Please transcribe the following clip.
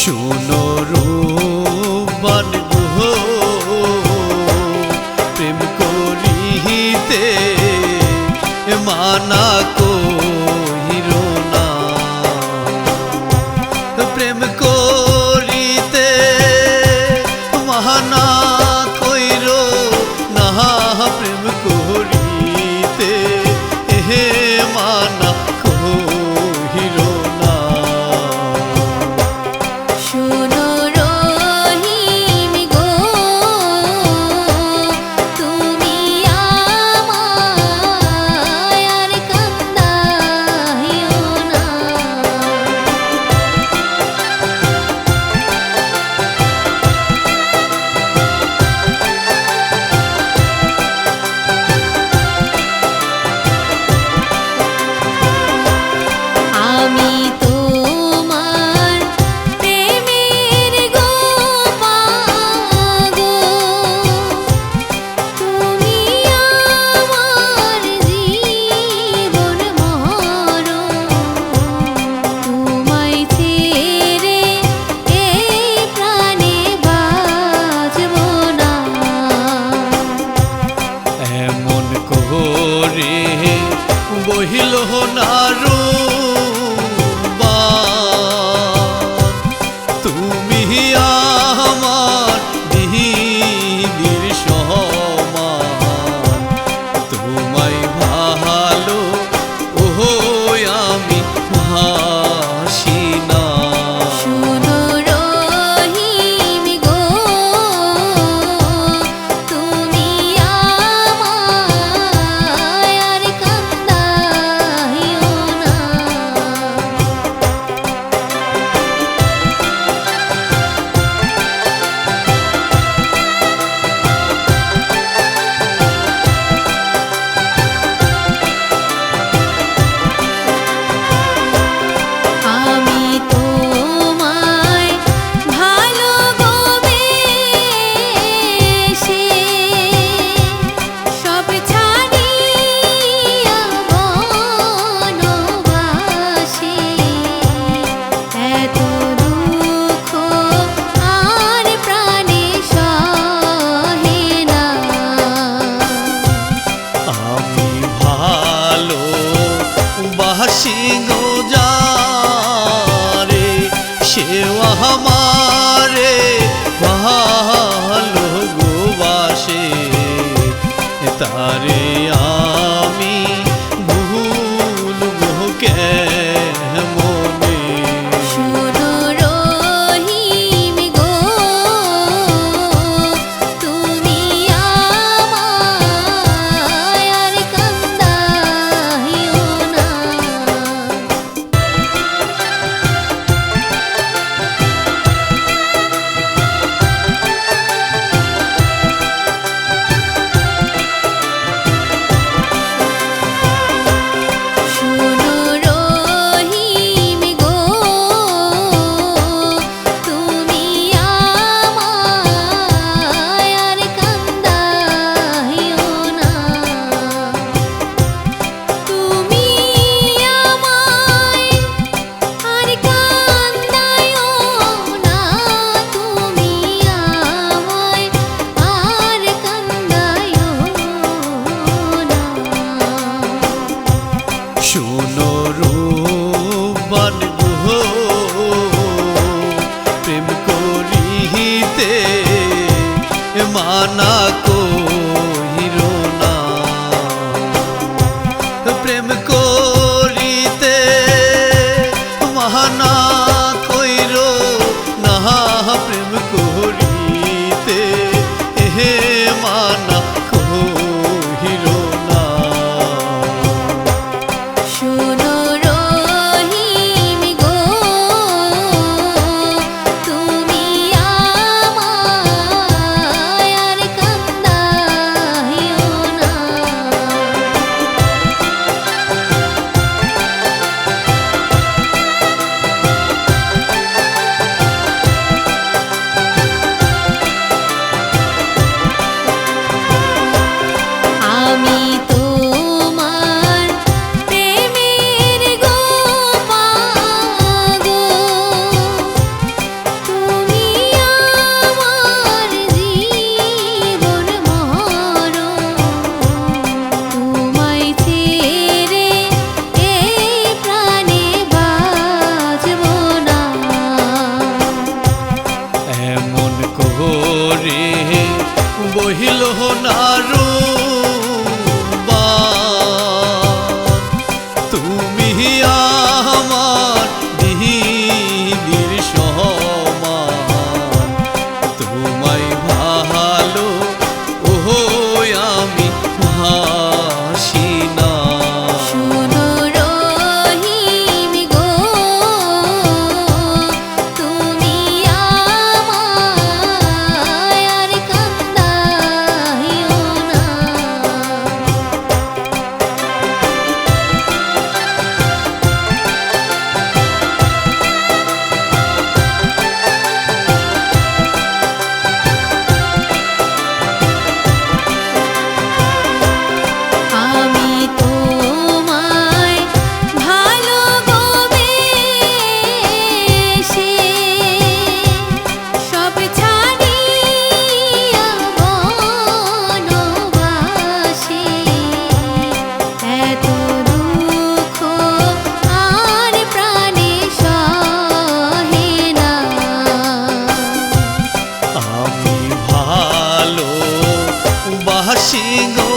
শোনো রূপবান গো, প্রেম করিতে মানা কইরো না, প্রেম করিতে মানা কইরো না, প্রেম করিতে মানা কইরো না। শোনো রহিম গো, তুমি আমায় আর কান্দাইও না। আমি তোমার প্রেমের গোপাগো, তুমি আমার জীবন মরণ, তোমায় ছেড়ে এই প্রাণে বাঁচব না। এমন করে বহিল না রূপবান, তুমি আমার দিদির সমান, তোমায় ভালো ও আমি ভাসি না। শোনো রহিম গো, তুমি আমায় আর কান্দাইও না। আমি তোমায় ভালোবেসে সব ছাড়িয়া বনবাসে, এত দুঃখ আর প্রাণে সহে না। আমি ভালো বাসি গো যারে, সেও আমারে ভালো গো বাসে, তারে আমি ভুলবো কেমনে। শোনো রহিম গো, তুমি আমায় আর কান্দাইও না। শোনো রহিম গো, তুমি আমায় আর কান্দাইও না। তুমি আমায় আর কান্দাইও না, তুমি আমায় আর কান্দাইও না। শোনো রূপবান গো, প্রেম করিতে মানা কইরো না, প্রেম করিতে মানা কইরো না, প্রেম করিতে মানা কইরো না। শোনো রহিম গো, তুমি আমায় আর কান্দাইও রহিল না রুবান তুমি আমার দিদির সমান তোমায় ভালো ও আমি ভাসি না শোনো রহিম গো তুমি আমায় আর কান্দাইও না আমি তোমায় ভালোবেসে সব ছাড়িয়া বনবাসে এত দুঃখ আর প্রাণে সহে না আমি ভালো বাসি গো